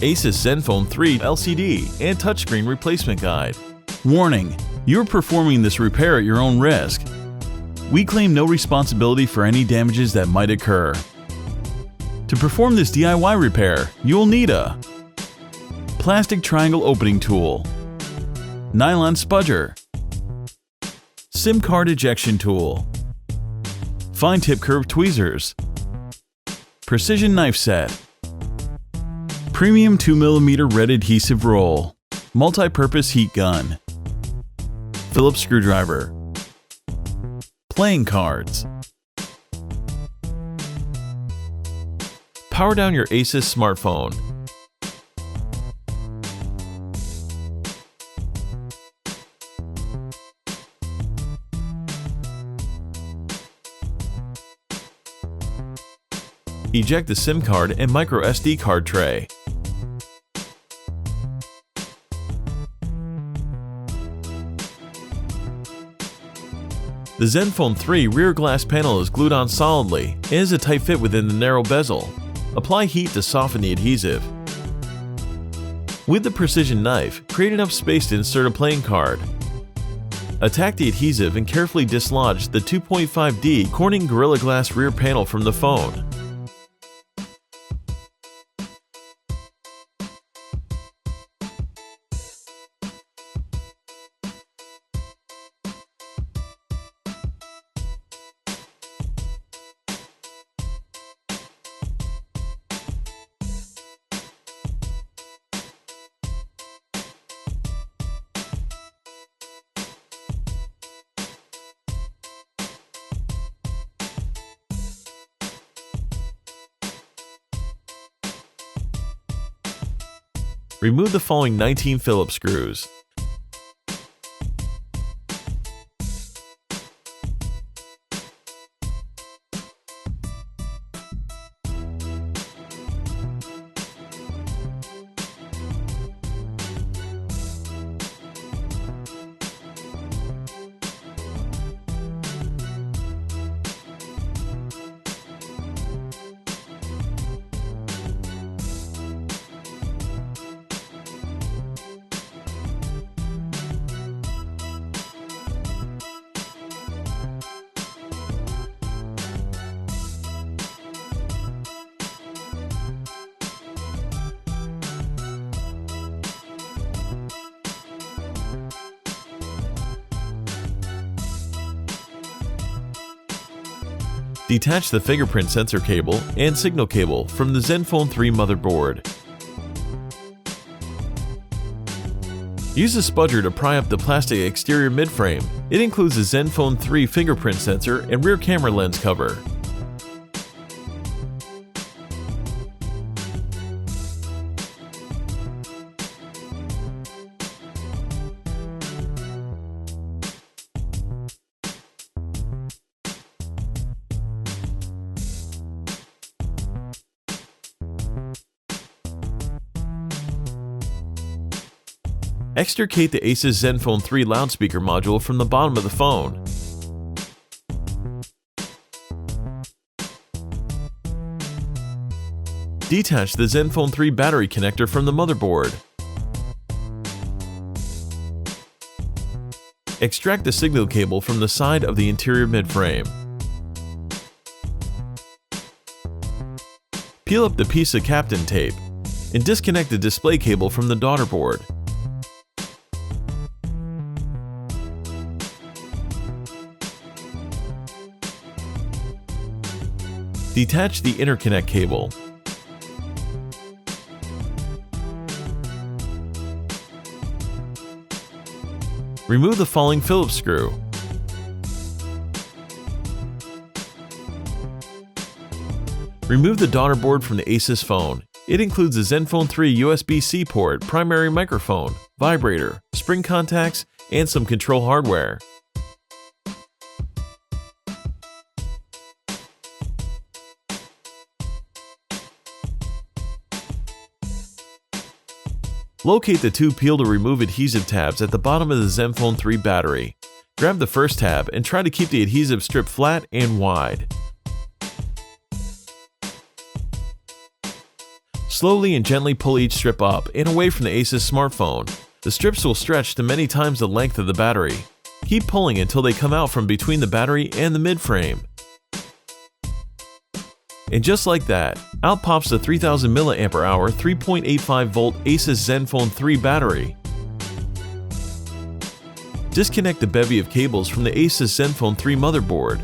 Asus ZenFone 3 LCD and touchscreen replacement guide. Warning: you're performing this repair at your own risk. We claim no responsibility for any damages that might occur. To perform this DIY repair, you'll need a plastic triangle opening tool, nylon spudger, SIM card ejection tool, fine tip curved tweezers, precision knife set, premium 2mm red adhesive roll, multi-purpose heat gun, Phillips screwdriver, playing cards. Power down your Asus smartphone. Eject the SIM card and micro SD card tray. The ZenFone 3 rear glass panel is glued on solidly and is a tight fit within the narrow bezel. Apply heat to soften the adhesive. With the precision knife, create enough space to insert a playing card. Attack the adhesive and carefully dislodge the 2.5D Corning Gorilla Glass rear panel from the phone. Remove the following 19 Phillips screws. Detach the fingerprint sensor cable and signal cable from the ZenFone 3 motherboard. Use a spudger to pry up the plastic exterior midframe. It includes the ZenFone 3 fingerprint sensor and rear camera lens cover. Extricate the Asus ZenFone 3 loudspeaker module from the bottom of the phone. Detach the ZenFone 3 battery connector from the motherboard. Extract the signal cable from the side of the interior midframe. Peel up the piece of Kapton tape and disconnect the display cable from the daughterboard. Detach the interconnect cable. Remove the falling Phillips screw. Remove the daughterboard from the Asus phone. It includes the ZenFone 3 USB-C port, primary microphone, vibrator, spring contacts, and some control hardware. Locate the two peel to remove adhesive tabs at the bottom of the ZenFone 3 battery. Grab the first tab and try to keep the adhesive strip flat and wide. Slowly and gently pull each strip up and away from the Asus smartphone. The strips will stretch to many times the length of the battery. Keep pulling until they come out from between the battery and the mid-frame. And just like that, out pops the 3000 mAh 3.85 volt Asus ZenFone 3 battery. Disconnect the bevy of cables from the Asus ZenFone 3 motherboard.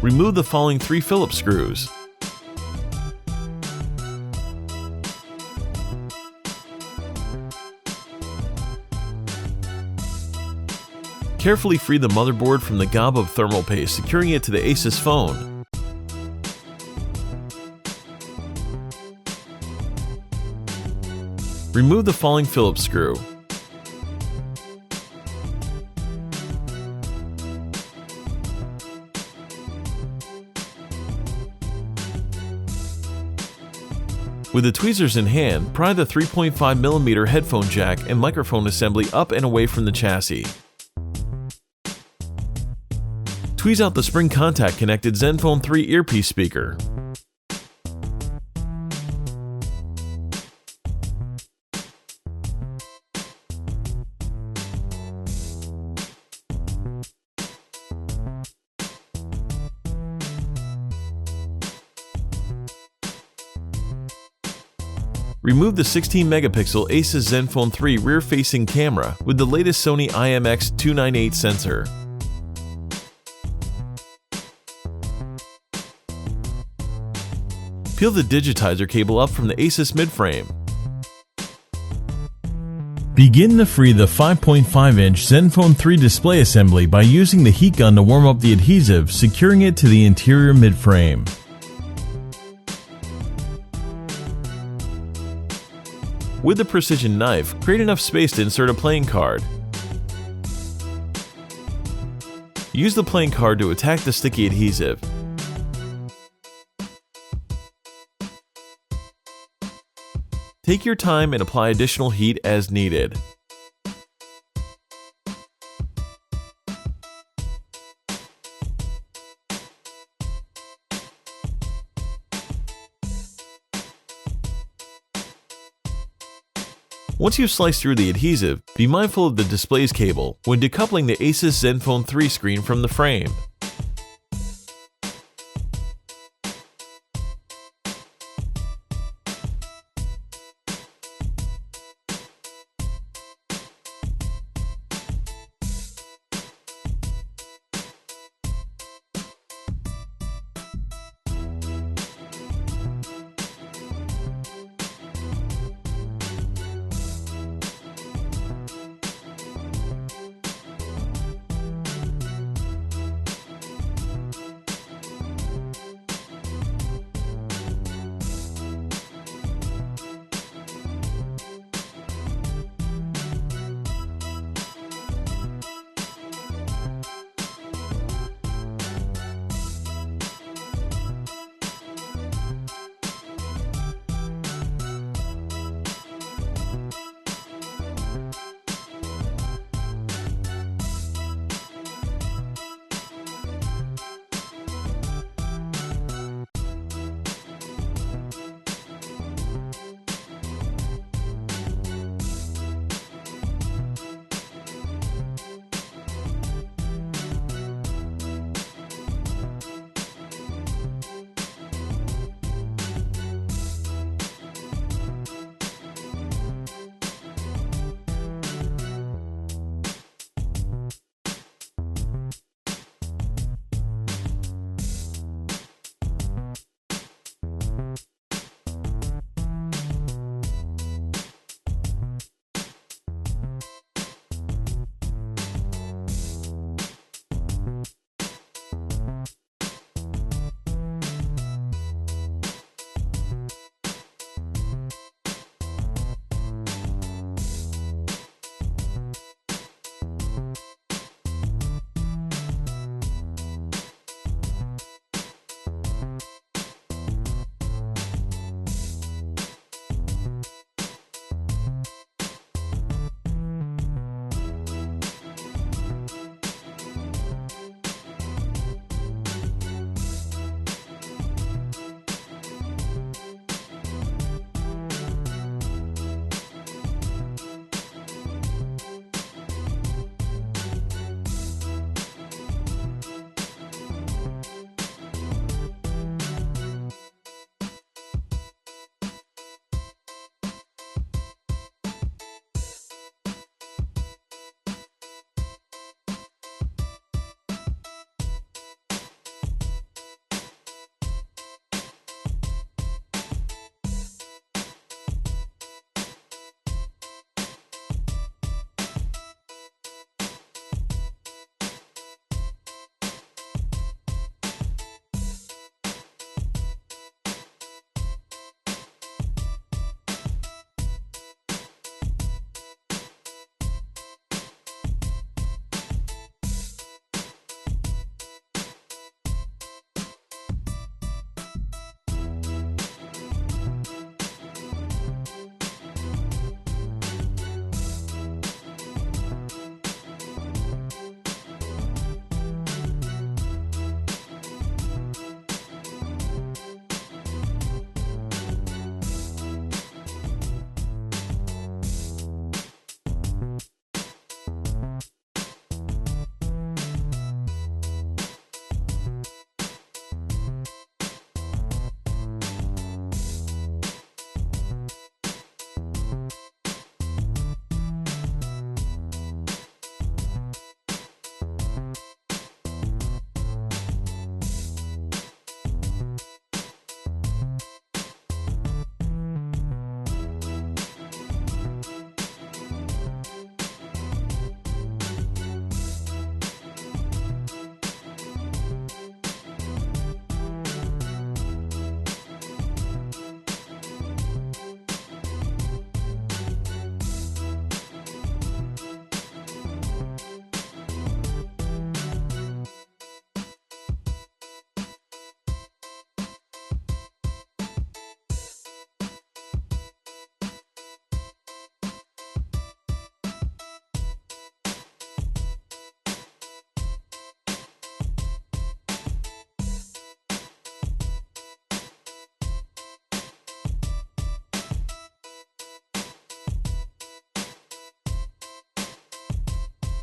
Remove the following 3 Phillips screws. Carefully free the motherboard from the gob of thermal paste, securing it to the Asus phone. Remove the following Phillips screw. With the tweezers in hand, pry the 3.5mm headphone jack and microphone assembly up and away from the chassis. Tweeze out the spring contact connected ZenFone 3 earpiece speaker. Remove the 16-megapixel Asus ZenFone 3 rear-facing camera with the latest Sony IMX298 sensor. Peel the digitizer cable up from the Asus mid-frame. Begin to free the 5.5-inch ZenFone 3 display assembly by using the heat gun to warm up the adhesive, securing it to the interior mid-frame. With a precision knife, create enough space to insert a playing card. Use the playing card to attack the sticky adhesive. Take your time and apply additional heat as needed. Once you've sliced through the adhesive, be mindful of the display's cable when decoupling the Asus ZenFone 3 screen from the frame.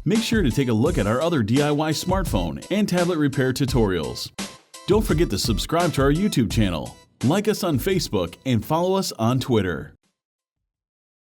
Make sure to take a look at our other DIY smartphone and tablet repair tutorials. Don't forget to subscribe to our YouTube channel, like us on Facebook, and follow us on Twitter.